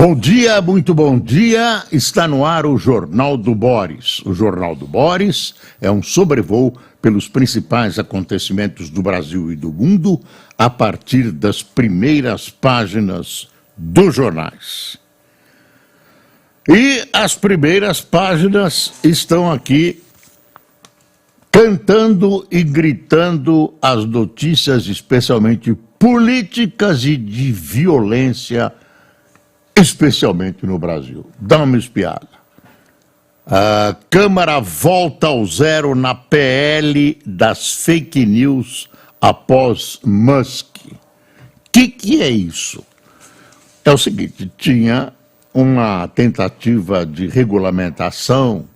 Bom dia, muito bom dia. Está no ar o Jornal do Boris. O Jornal do Boris é um sobrevoo pelos principais acontecimentos do Brasil e do mundo a partir das primeiras páginas dos jornais. E as primeiras páginas estão aqui cantando e gritando as notícias, especialmente políticas e de violência, especialmente no Brasil. Dá uma espiada. A Câmara volta ao zero na PL das fake news após Musk. O que é isso? É o seguinte, tinha uma tentativa de regulamentação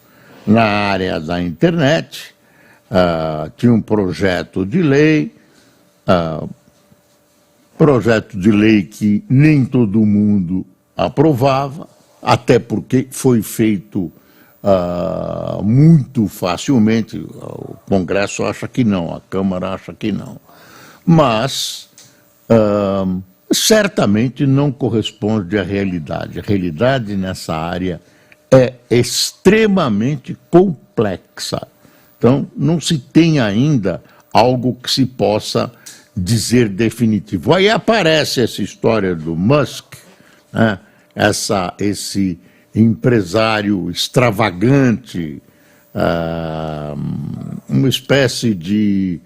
na área da internet, tinha um projeto de lei que nem todo mundo aprovava, até porque foi feito muito facilmente. O Congresso acha que não, a Câmara acha que não. Mas certamente não corresponde à realidade. A realidade nessa área é extremamente complexa. Então, não se tem ainda algo que se possa dizer definitivo. Aí aparece essa história do Musk, né? Esse empresário extravagante, uma espécie de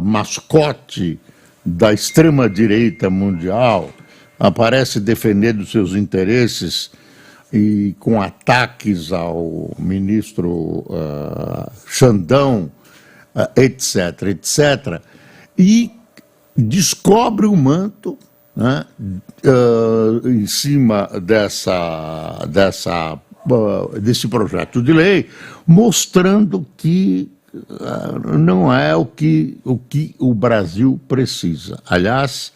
mascote da extrema-direita mundial, aparece defendendo seus interesses e com ataques ao ministro Xandão, etc., etc., e descobre o manto, né, em cima desse projeto de lei, mostrando que não é o que o Brasil precisa. Aliás,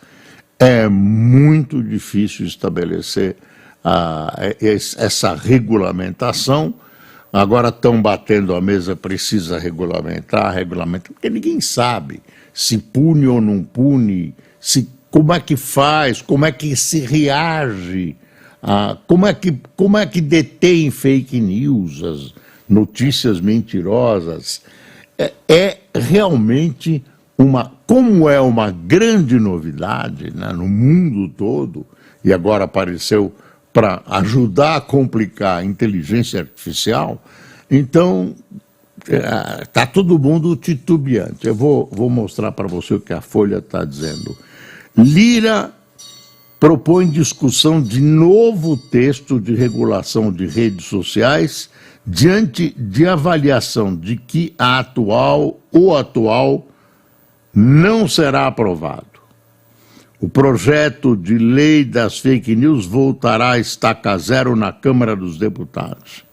é muito difícil estabelecer essa regulamentação. Agora estão batendo a mesa, precisa regulamentar, porque ninguém sabe se pune ou não pune, como é que faz, como é que se reage, como é que detém fake news, as notícias mentirosas. É realmente como é uma grande novidade, né, no mundo todo, e agora apareceu para ajudar a complicar a inteligência artificial, então está todo mundo titubeante. Eu vou mostrar para você o que a Folha está dizendo. Lira propõe discussão de novo texto de regulação de redes sociais diante de avaliação de que o atual não será aprovado. O projeto de lei das fake news voltará a estaca zero na Câmara dos Deputados.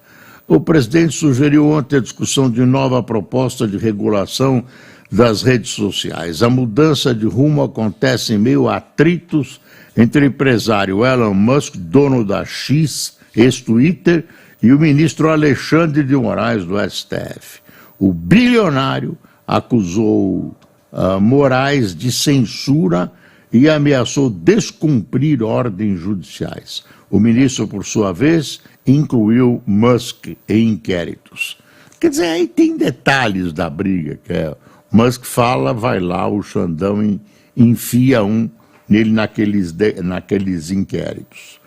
O presidente sugeriu ontem a discussão de nova proposta de regulação das redes sociais. A mudança de rumo acontece em meio a atritos entre o empresário Elon Musk, dono da X, ex-Twitter, e o ministro Alexandre de Moraes, do STF. O bilionário acusou Moraes de censura e ameaçou descumprir ordens judiciais. O ministro, por sua vez, incluiu Musk em inquéritos. Quer dizer, aí tem detalhes da briga, que é Musk fala, vai lá, o Xandão enfia nele naqueles inquéritos.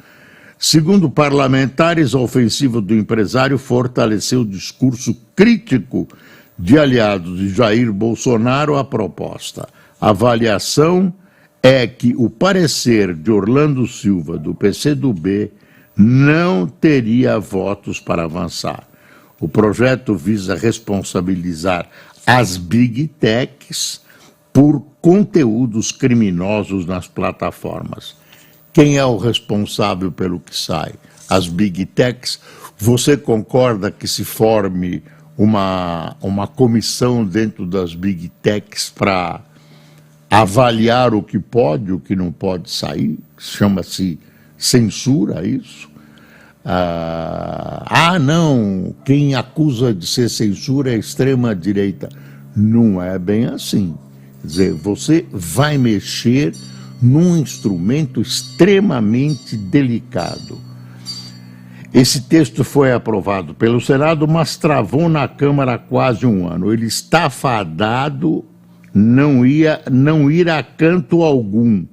Segundo parlamentares, a ofensiva do empresário fortaleceu o discurso crítico de aliados de Jair Bolsonaro à proposta. A avaliação é que o parecer de Orlando Silva, do PCdoB, não teria votos para avançar. O projeto visa responsabilizar as Big Techs por conteúdos criminosos nas plataformas. Quem é o responsável pelo que sai? As Big Techs. Você concorda que se forme uma comissão dentro das Big Techs para avaliar o que pode e o que não pode sair? Chama-se censura isso? Não, quem acusa de ser censura é a extrema-direita. Não é bem assim. Quer dizer, você vai mexer num instrumento extremamente delicado. Esse texto foi aprovado pelo Senado, mas travou na Câmara há quase um ano. Ele está fadado não ir a canto algum,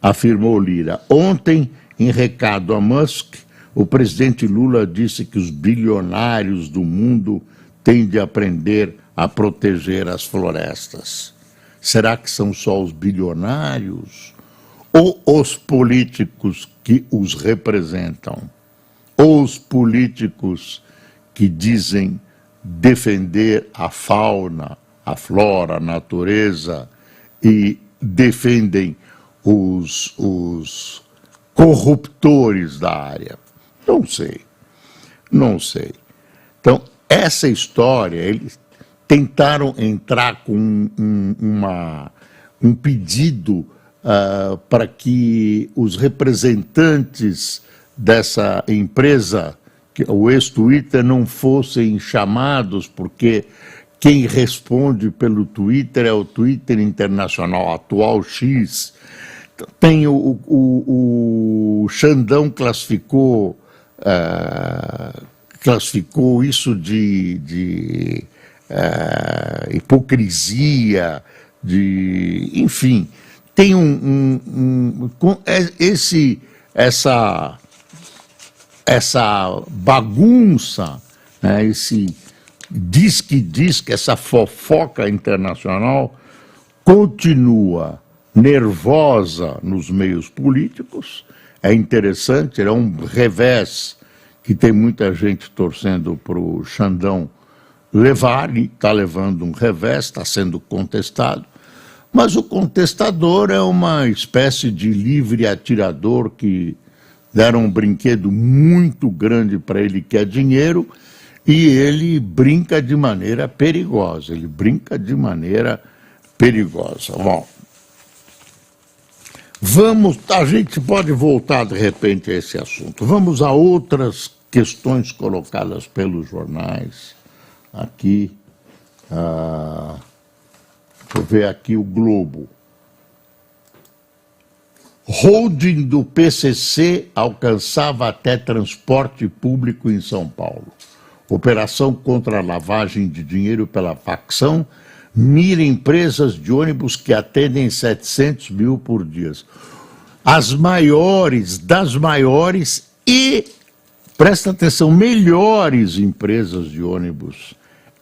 afirmou Lira. Ontem, em recado a Musk, o presidente Lula disse que os bilionários do mundo têm de aprender a proteger as florestas. Será que são só os bilionários ou os políticos que os representam? Ou os políticos que dizem defender a fauna, a flora, a natureza e defendem os corruptores da área? Não sei, não sei. Então, essa história, eles tentaram entrar com um pedido para que os representantes dessa empresa, o ex-Twitter, não fossem chamados, porque quem responde pelo Twitter é o Twitter Internacional, atual X. Tem o Xandão classificou isso de hipocrisia, enfim, tem essa bagunça, né, esse diz-que, essa fofoca internacional continua nervosa nos meios políticos. É interessante, é um revés que tem muita gente torcendo para o Xandão levar, e está levando um revés, está sendo contestado. Mas o contestador é uma espécie de livre atirador que deram um brinquedo muito grande para ele, que é dinheiro, e ele brinca de maneira perigosa. Bom, a gente pode voltar de repente a esse assunto. Vamos a outras questões colocadas pelos jornais. Aqui, deixa eu ver aqui o Globo. Holding do PCC alcançava até transporte público em São Paulo. Operação contra a lavagem de dinheiro pela facção mira empresas de ônibus que atendem 700 mil por dia. As maiores das maiores e, presta atenção, melhores empresas de ônibus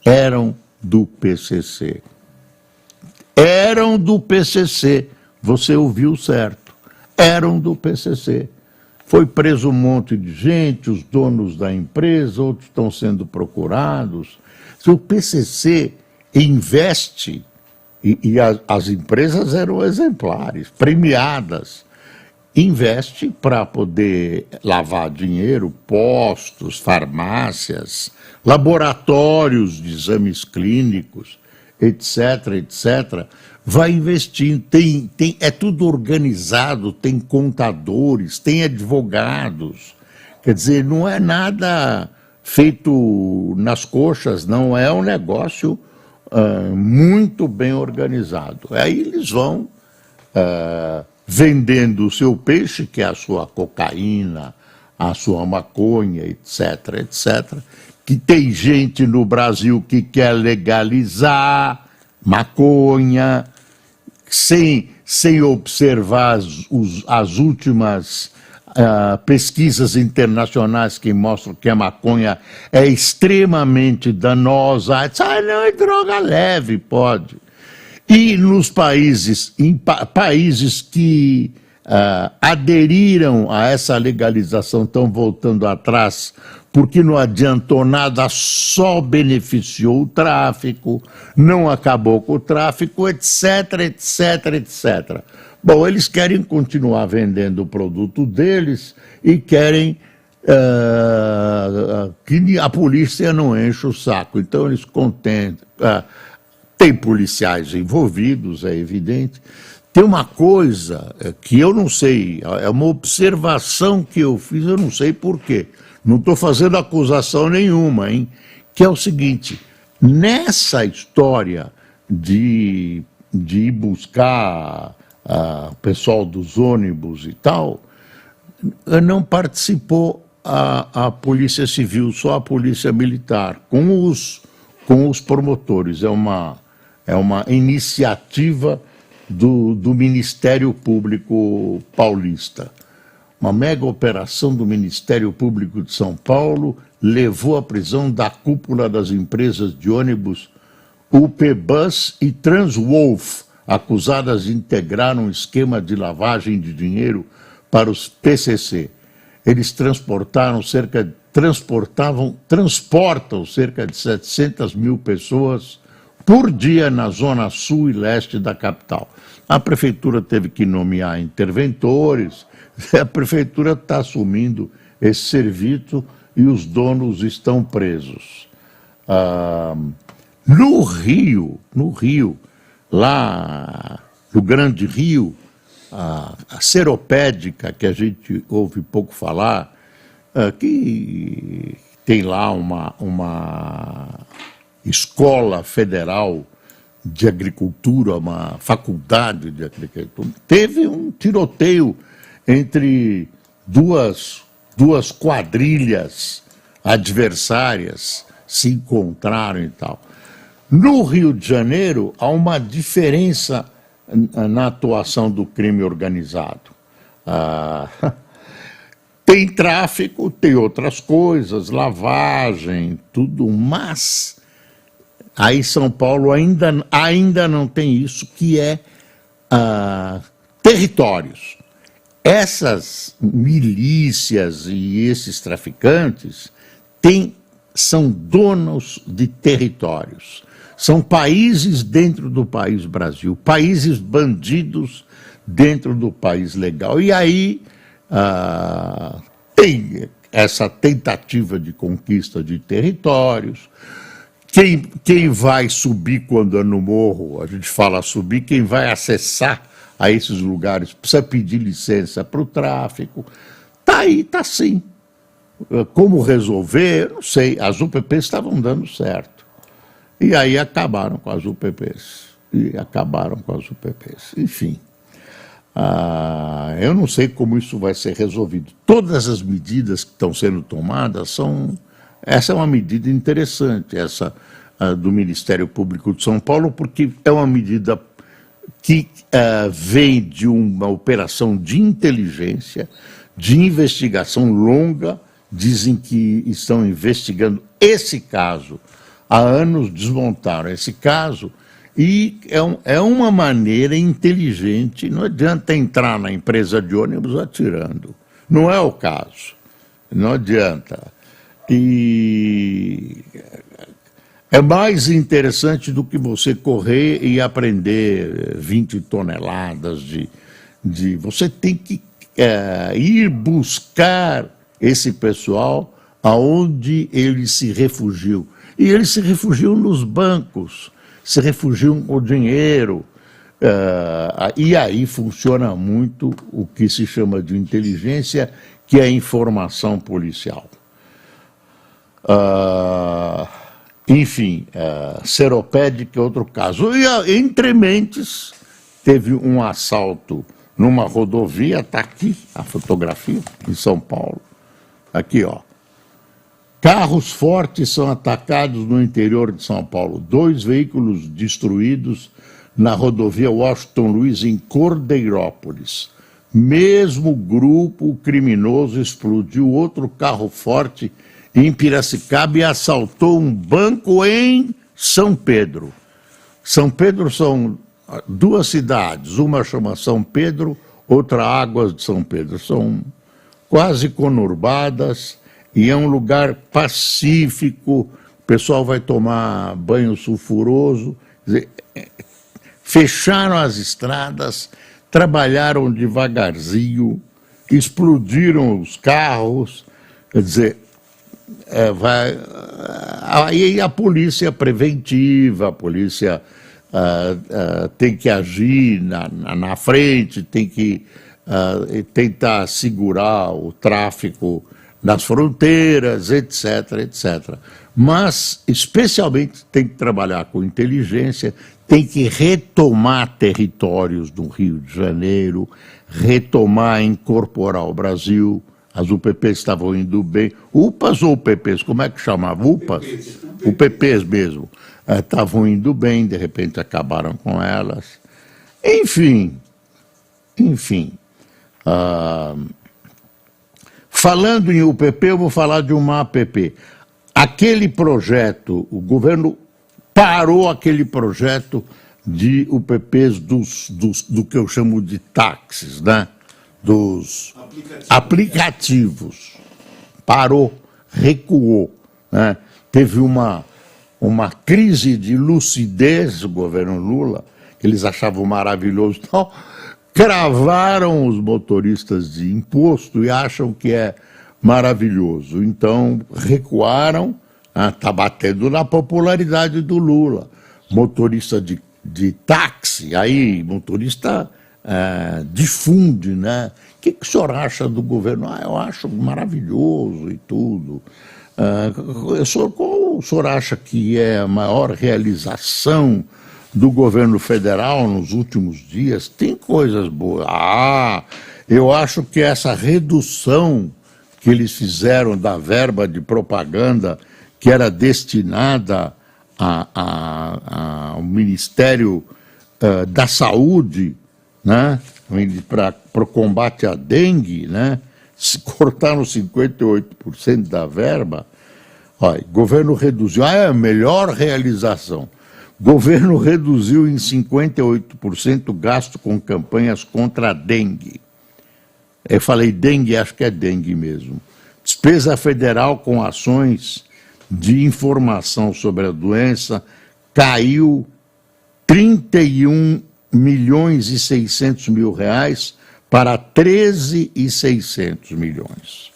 eram do PCC. Eram do PCC, você ouviu certo. Eram do PCC. Foi preso um monte de gente, os donos da empresa, outros estão sendo procurados. O PCC investe, e as empresas eram exemplares, premiadas, investe para poder lavar dinheiro, postos, farmácias, laboratórios de exames clínicos, etc., etc., vai investindo, é tudo organizado, tem contadores, tem advogados, quer dizer, não é nada feito nas coxas, não, é um negócio muito bem organizado. Aí eles vão vendendo o seu peixe, que é a sua cocaína, a sua maconha, etc., etc., que tem gente no Brasil que quer legalizar maconha, sem observar as últimas pesquisas internacionais que mostram que a maconha é extremamente danosa. Não, é droga leve, pode. E nos países que aderiram a essa legalização estão voltando atrás, porque não adiantou nada, só beneficiou o tráfico, não acabou com o tráfico, etc., etc., etc. Bom, eles querem continuar vendendo o produto deles e querem que a polícia não enche o saco. Então eles tem policiais envolvidos, é evidente. Tem uma coisa que eu não sei, é uma observação que eu fiz, eu não sei por quê. Não estou fazendo acusação nenhuma, hein? Que é o seguinte, nessa história de ir buscar pessoal dos ônibus e tal, não participou a Polícia Civil, só a Polícia Militar, com os promotores. É uma iniciativa do Ministério Público Paulista. Uma mega operação do Ministério Público de São Paulo levou à prisão da cúpula das empresas de ônibus UPBus e Transwolf, acusadas de integrar um esquema de lavagem de dinheiro para os PCC. Eles transportam cerca de 700 mil pessoas por dia na zona sul e leste da capital. A prefeitura teve que nomear interventores, a prefeitura está assumindo esse serviço e os donos estão presos. No Rio, lá no Grande Rio, a Seropédica, que a gente ouve pouco falar, que tem lá uma escola federal de agricultura, uma faculdade de agricultura, teve um tiroteio entre duas quadrilhas adversárias, se encontraram e tal. No Rio de Janeiro, há uma diferença na atuação do crime organizado. Tem tráfico, tem outras coisas, lavagem, tudo, mas aí São Paulo ainda não tem isso, que é territórios. Essas milícias e esses traficantes são donos de territórios. São países dentro do país Brasil, países bandidos dentro do país legal. E aí tem essa tentativa de conquista de territórios. Quem vai subir quando é no morro, a gente fala subir, quem vai acessar a esses lugares precisa pedir licença para o tráfico. Está aí, está sim. Como resolver? Não sei. As UPPs estavam dando certo. E aí acabaram com as UPPs. Enfim. Eu não sei como isso vai ser resolvido. Todas as medidas que estão sendo tomadas essa é uma medida interessante, essa do Ministério Público de São Paulo, porque é uma medida que vem de uma operação de inteligência, de investigação longa. Dizem que estão investigando esse caso. Há anos desmontaram esse caso e é uma maneira inteligente. Não adianta entrar na empresa de ônibus atirando. Não é o caso. Não adianta. E é mais interessante do que você correr e aprender 20 toneladas de... Você tem que ir buscar esse pessoal aonde eles se refugiam. E eles se refugiam nos bancos, se refugiam com dinheiro. E aí funciona muito o que se chama de inteligência, que é a informação policial. Enfim, Seropédica é outro caso. E entre mentes, teve um assalto numa rodovia, está aqui a fotografia, em São Paulo. Aqui, ó. Carros fortes são atacados no interior de São Paulo. 2 veículos destruídos na rodovia Washington Luiz, em Cordeirópolis. Mesmo grupo criminoso explodiu outro carro forte em Piracicaba e assaltou um banco em São Pedro. São Pedro são 2 cidades, uma chama São Pedro, outra Águas de São Pedro. São quase conurbadas e é um lugar pacífico, o pessoal vai tomar banho sulfuroso. Quer dizer, fecharam as estradas, trabalharam devagarzinho, explodiram os carros, quer dizer, aí a polícia preventiva, a polícia tem que agir na frente, tem que tentar segurar o tráfico nas fronteiras, etc, etc. Mas, especialmente, tem que trabalhar com inteligência, tem que retomar territórios do Rio de Janeiro, retomar, incorporar o Brasil. As UPPs estavam indo bem. UPAs ou UPPs, como é que chamava? UPAs? UPPs mesmo. Estavam indo bem, de repente acabaram com elas. Enfim. Falando em UPP, eu vou falar de uma APP. Aquele projeto, o governo parou aquele projeto de UPPs do que eu chamo de táxis, né? Dos aplicativos. Parou, recuou, né? Teve uma crise de lucidez do governo Lula, que eles achavam maravilhoso, então cravaram os motoristas de imposto e acham que é maravilhoso. Então recuaram, está batendo na popularidade do Lula. Motorista de táxi, aí motorista difunde, né? O que o senhor acha do governo? Eu acho maravilhoso e tudo. Qual o senhor acha que é a maior realização do governo federal nos últimos dias? Tem coisas boas. Eu acho que essa redução que eles fizeram da verba de propaganda que era destinada ao Ministério da Saúde, né, para o combate à dengue, né, se cortaram 58% da verba. Olha, o governo reduziu, é a melhor realização. O governo reduziu em 58% o gasto com campanhas contra a dengue. Eu falei dengue, acho que é dengue mesmo. Despesa federal com ações de informação sobre a doença caiu 31.600.000 para 13.600 milhões.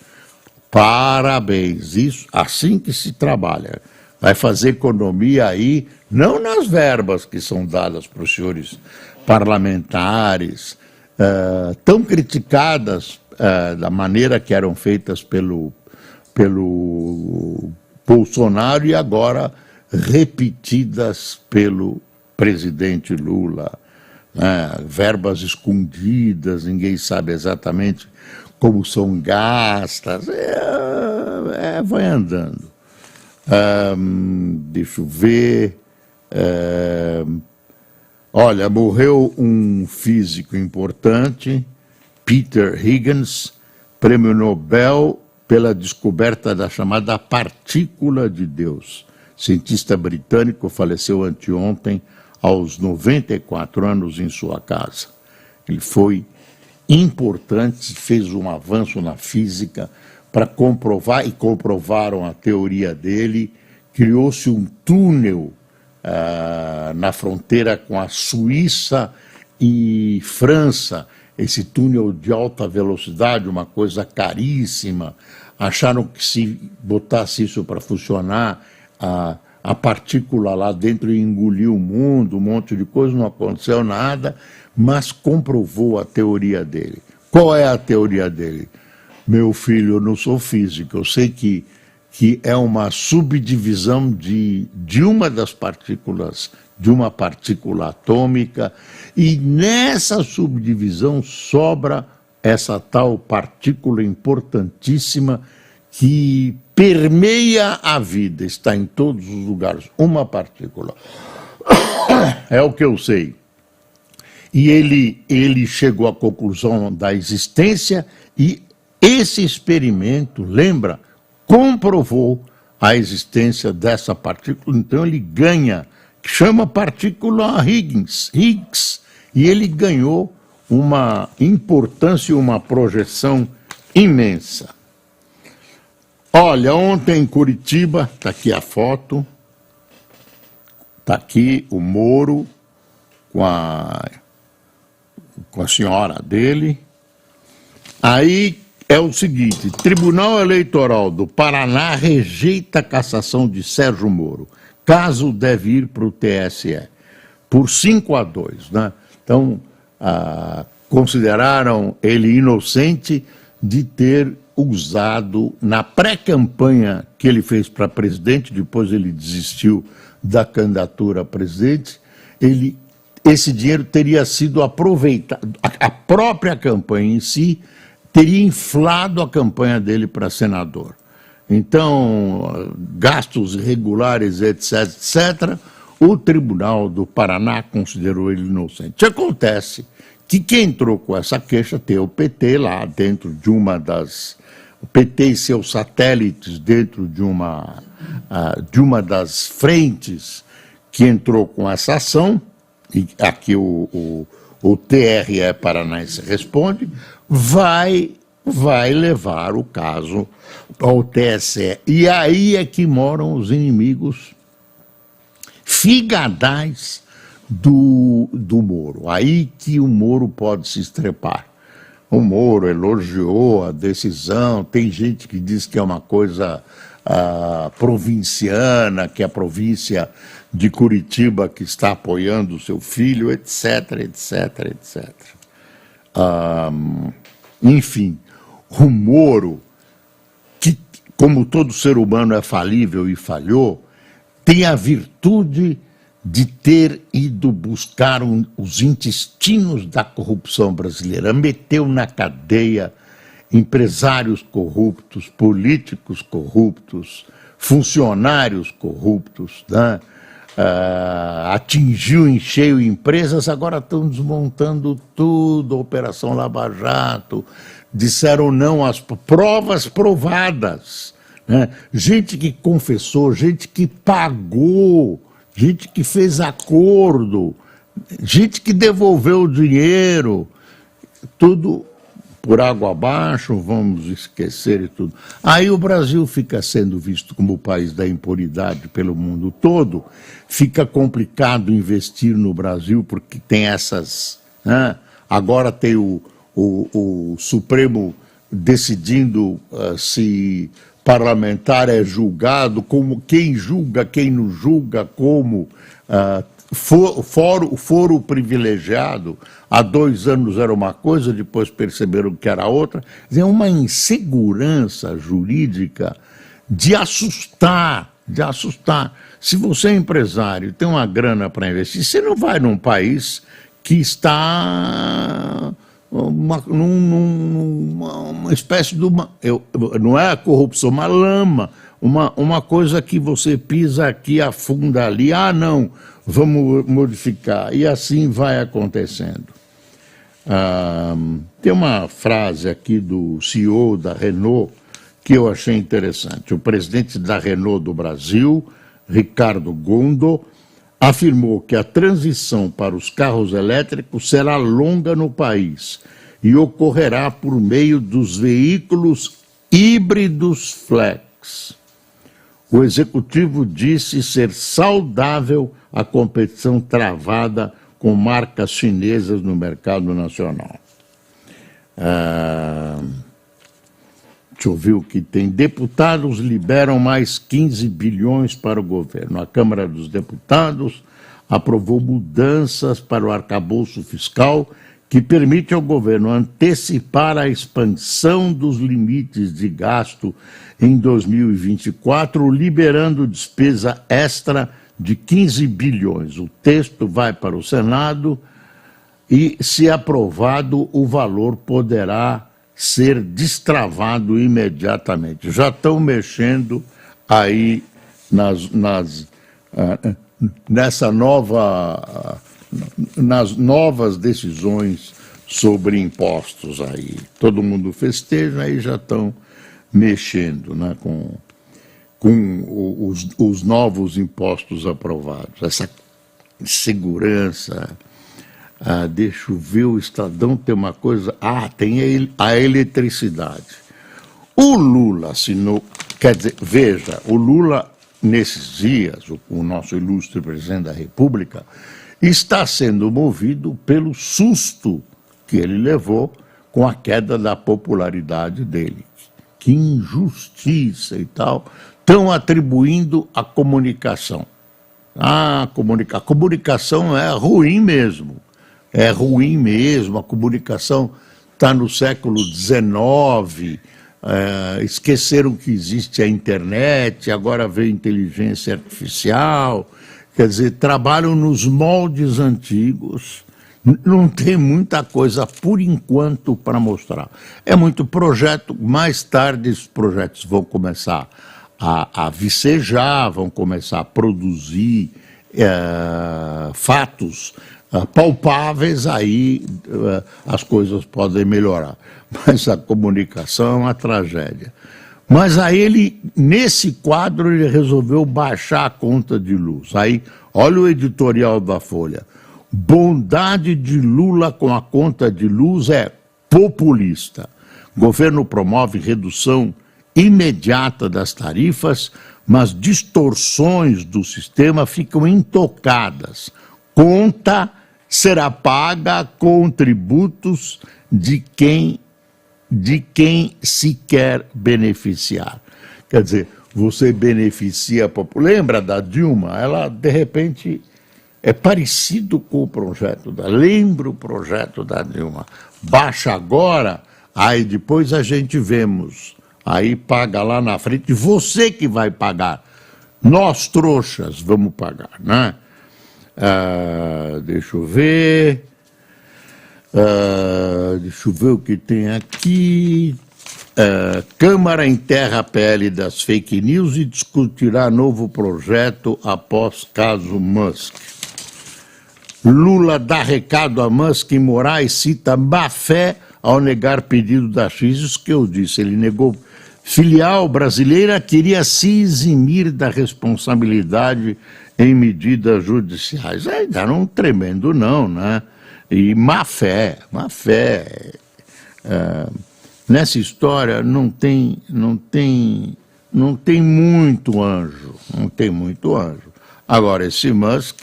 Parabéns, isso assim que se trabalha. Vai fazer economia aí, não nas verbas que são dadas para os senhores parlamentares, tão criticadas da maneira que eram feitas pelo Bolsonaro e agora repetidas pelo presidente Lula. Verbas escondidas, ninguém sabe exatamente como são gastas, vai andando. Deixa eu ver. Olha, morreu um físico importante, Peter Higgins, prêmio Nobel pela descoberta da chamada partícula de Deus. Cientista britânico, faleceu anteontem aos 94 anos em sua casa. Ele foi importante, fez um avanço na física para comprovar, e comprovaram a teoria dele. Criou-se um túnel na fronteira com a Suíça e França, esse túnel de alta velocidade, uma coisa caríssima. Acharam que se botasse isso para funcionar, a partícula lá dentro ia engolir o mundo, um monte de coisa, não aconteceu nada, mas comprovou a teoria dele. Qual é a teoria dele? Meu filho, eu não sou físico, eu sei que é uma subdivisão de uma das partículas, de uma partícula atômica, e nessa subdivisão sobra essa tal partícula importantíssima que permeia a vida, está em todos os lugares, uma partícula. É o que eu sei. E ele chegou à conclusão da existência e esse experimento, lembra, comprovou a existência dessa partícula. Então ele ganha, chama partícula Higgs, e ele ganhou uma importância e uma projeção imensa. Olha, ontem em Curitiba, está aqui a foto, está aqui o Moro com a senhora dele. Aí é o seguinte: Tribunal Eleitoral do Paraná rejeita a cassação de Sérgio Moro. Caso deve ir para o TSE, por 5-2, né? Então, consideraram ele inocente de ter usado, na pré-campanha que ele fez para presidente, depois ele desistiu da candidatura a presidente, esse dinheiro teria sido aproveitado, a própria campanha em si teria inflado a campanha dele para senador. Então, gastos irregulares, etc., etc., o Tribunal do Paraná considerou ele inocente. Acontece que quem entrou com essa queixa tem o PT lá dentro de uma das... O PT e seus satélites dentro de uma das frentes que entrou com essa ação, e aqui o TRE Paranaense responde, vai levar o caso ao TSE. E aí é que moram os inimigos figadais do Moro. Aí que o Moro pode se estrepar. O Moro elogiou a decisão, tem gente que diz que é uma coisa provinciana, que é a província de Curitiba que está apoiando o seu filho, etc, etc, etc. Enfim, o Moro, que como todo ser humano é falível e falhou, tem a virtude de ter ido buscar os intestinos da corrupção brasileira, meteu na cadeia empresários corruptos, políticos corruptos, funcionários corruptos, né? Atingiu em cheio empresas, agora estão desmontando tudo, Operação Lava Jato, disseram não às provas provadas, né? Gente que confessou, gente que pagou, gente que fez acordo, gente que devolveu o dinheiro, tudo por água abaixo, vamos esquecer e tudo. Aí o Brasil fica sendo visto como o país da impunidade pelo mundo todo, fica complicado investir no Brasil porque tem essas... Né? Agora tem o Supremo decidindo se parlamentar é julgado, como quem julga, quem não julga, como foro privilegiado. Há 2 anos era uma coisa, depois perceberam que era outra. É uma insegurança jurídica de assustar, de assustar. Se você é empresário, tem uma grana para investir, você não vai num país que está... Uma espécie de não é a corrupção, uma lama, uma coisa que você pisa aqui, afunda ali, não, vamos modificar, e assim vai acontecendo. Tem uma frase aqui do CEO da Renault que eu achei interessante. O presidente da Renault do Brasil, Ricardo Gondo, afirmou que a transição para os carros elétricos será longa no país e ocorrerá por meio dos veículos híbridos flex. O executivo disse ser saudável a competição travada com marcas chinesas no mercado nacional. Deixa eu ver o que tem. Deputados liberam mais 15 bilhões para o governo. A Câmara dos Deputados aprovou mudanças para o arcabouço fiscal que permite ao governo antecipar a expansão dos limites de gasto em 2024, liberando despesa extra de 15 bilhões. O texto vai para o Senado e, se aprovado, o valor poderá ser destravado imediatamente. Já estão mexendo aí nas novas decisões sobre impostos aí. Todo mundo festeja e já estão mexendo, né, com os novos impostos aprovados. Essa segurança... deixa eu ver, o Estadão tem uma coisa... tem a eletricidade. O Lula assinou... Quer dizer, veja, o Lula, nesses dias, o nosso ilustre presidente da República, está sendo movido pelo susto que ele levou com a queda da popularidade dele. Que injustiça e tal. Estão atribuindo a comunicação. A comunicação é ruim mesmo. É ruim mesmo, a comunicação está no século XIX, esqueceram que existe a internet, agora veio a inteligência artificial, Quer dizer, trabalham nos moldes antigos, não tem muita coisa, por enquanto, para mostrar. É muito projeto, mais tarde esses projetos vão começar a vicejar, vão começar a produzir fatos palpáveis, aí as coisas podem melhorar. Mas a comunicação é uma tragédia. Mas aí ele, nesse quadro, ele resolveu baixar a conta de luz. Aí, olha o editorial da Folha. Bondade de Lula com a conta de luz é populista. Governo promove redução imediata das tarifas, mas distorções do sistema ficam intocadas. Conta será paga com tributos de quem se quer beneficiar. Quer dizer, você beneficia a população. Lembra da Dilma? Ela, de repente, é parecido com o projeto da... Lembra o projeto da Dilma. Baixa agora, aí depois a gente vemos. Aí paga lá na frente, você que vai pagar. Nós, trouxas, vamos pagar, né? Deixa eu ver... deixa eu ver o que tem aqui. Câmara enterra a PL das fake news e discutirá novo projeto após caso Musk. Lula dá recado a Musk e Moraes cita má fé ao negar pedido da X. Isso que eu disse, ele negou. Filial brasileira queria se eximir da responsabilidade em medidas judiciais. Ainda não tremendo não, né? E má fé. Nessa história não tem muito anjo, Agora, esse Musk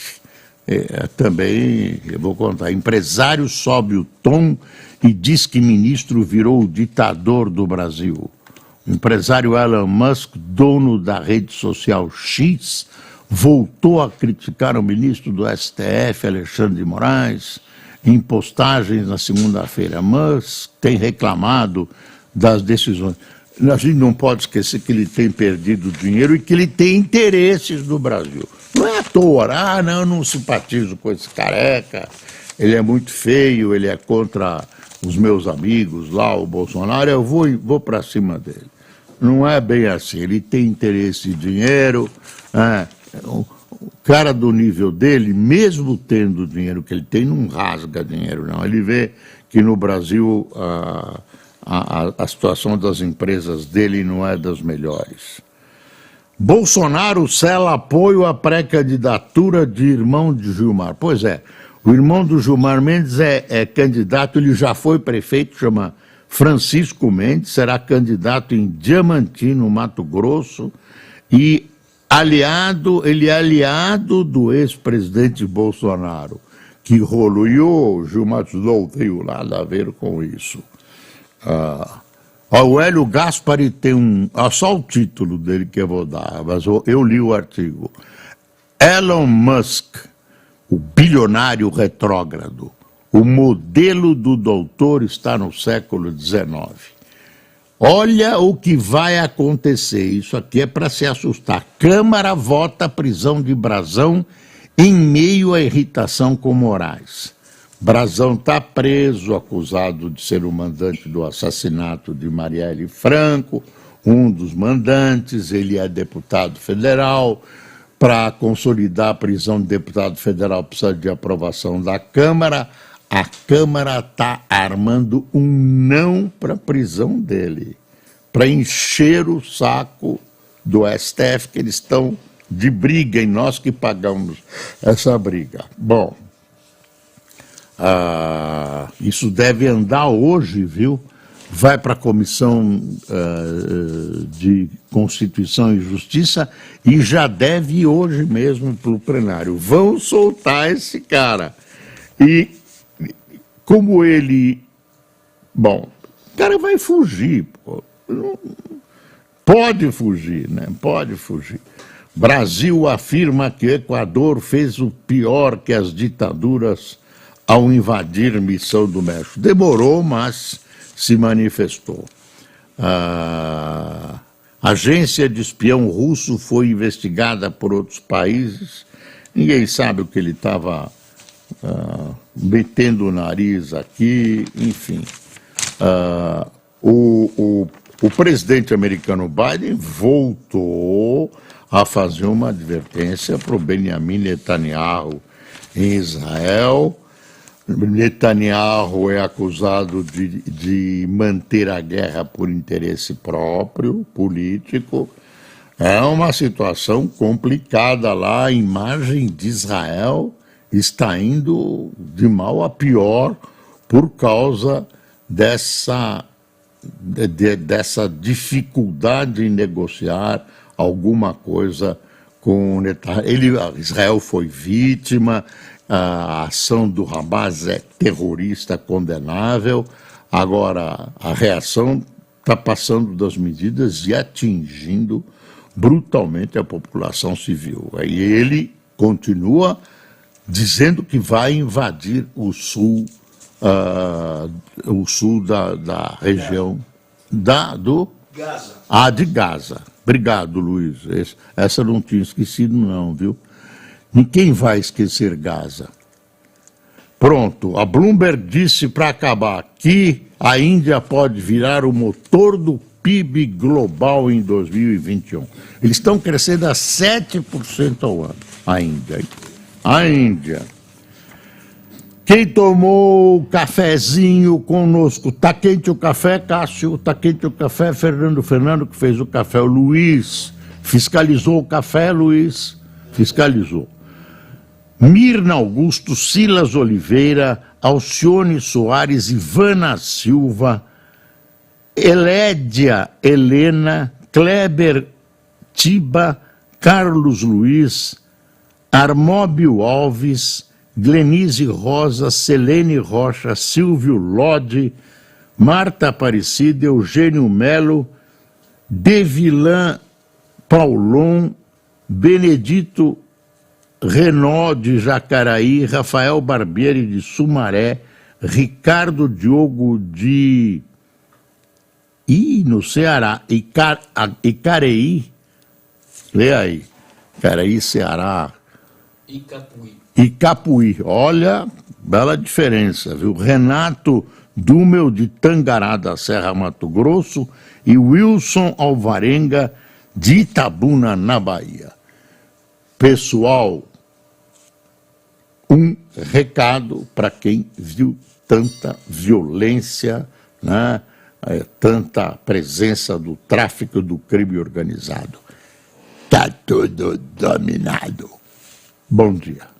também, eu vou contar, empresário sobe o tom e diz que ministro virou o ditador do Brasil. O empresário Elon Musk, dono da rede social X, voltou a criticar o ministro do STF, Alexandre de Moraes, em postagens na segunda-feira. Musk tem reclamado das decisões. A gente não pode esquecer que ele tem perdido dinheiro e que ele tem interesses no Brasil. Não é à toa, não, eu não simpatizo com esse careca, ele é muito feio, ele é contra os meus amigos lá, o Bolsonaro, eu vou para cima dele. Não é bem assim, ele tem interesse em dinheiro, o cara do nível dele, mesmo tendo o dinheiro que ele tem, não rasga dinheiro, não. Ele vê que no Brasil a situação das empresas dele não é das melhores. Bolsonaro sela apoio à pré-candidatura de irmão de Gilmar. Pois é, o irmão do Gilmar Mendes é candidato, ele já foi prefeito, chama Francisco Mendes, será candidato em Diamantino, Mato Grosso, e ele é aliado do ex-presidente Bolsonaro. Que rolo, e o Gilmar não tem nada a ver com isso. O Hélio Gaspari tem só o título dele que eu vou dar, mas eu li o artigo. Elon Musk, o bilionário retrógrado, o modelo do doutor está no século XIX. Olha o que vai acontecer, isso aqui é para se assustar. Câmara vota prisão de Brazão em meio à irritação com Moraes. Brazão está preso, acusado de ser o mandante do assassinato de Marielle Franco, um dos mandantes, ele é deputado federal. Para consolidar a prisão de deputado federal precisa de aprovação da Câmara. A Câmara está armando um não para a prisão dele, para encher o saco do STF, que eles estão de briga, e nós que pagamos essa briga. Bom, isso deve andar hoje, viu? Vai para a Comissão de Constituição e Justiça e já deve ir hoje mesmo para o plenário. Vão soltar esse cara. E como ele... Bom, o cara vai fugir, pô. Pode fugir, né? Pode fugir. Brasil afirma que Equador fez o pior que as ditaduras ao invadir missão do México. Demorou, mas se manifestou. A agência de espião russo foi investigada por outros países ninguém sabe o que ele estava metendo o nariz aqui, enfim. O presidente americano Biden voltou a fazer uma advertência para o Benjamin Netanyahu em Israel. Netanyahu é acusado de manter a guerra por interesse próprio, político. É uma situação complicada lá, a imagem de Israel está indo de mal a pior por causa dessa dificuldade em negociar alguma coisa com o Netanyahu. Israel foi vítima, a ação do Hamas é terrorista condenável, agora a reação está passando das medidas e atingindo brutalmente a população civil. E ele continua dizendo que vai invadir o sul da região do Gaza. De Gaza. Obrigado, Luiz. Essa eu não tinha esquecido, não, viu? Ninguém vai esquecer Gaza. Pronto, a Bloomberg disse para acabar que a Índia pode virar o motor do PIB global em 2021. Eles estão crescendo a 7% ao ano, a Índia. A Índia. Quem tomou cafezinho conosco? Tá quente o café, Cássio? Tá quente o café, Fernando? Fernando que fez o café. O Luiz fiscalizou o café, Luiz? Fiscalizou. Mirna Augusto, Silas Oliveira, Alcione Soares, Ivana Silva, Elédia Helena, Kleber Tiba, Carlos Luiz, Armóbio Alves, Glenise Rosa, Selene Rocha, Silvio Lodi, Marta Aparecida, Eugênio Melo, Devilan Paulon, Benedito Renaud de Jacaraí, Rafael Barbieri de Sumaré, Ricardo Diogo de no Ceará, Icareí, lê aí, Icareí, Ceará, Icapuí, olha, bela diferença, viu? Renato Dúmel de Tangará da Serra, Mato Grosso, e Wilson Alvarenga de Itabuna, na Bahia. Pessoal, um recado para quem viu tanta violência, né? Tanta presença do tráfico do crime organizado. Está tudo dominado. Bom dia.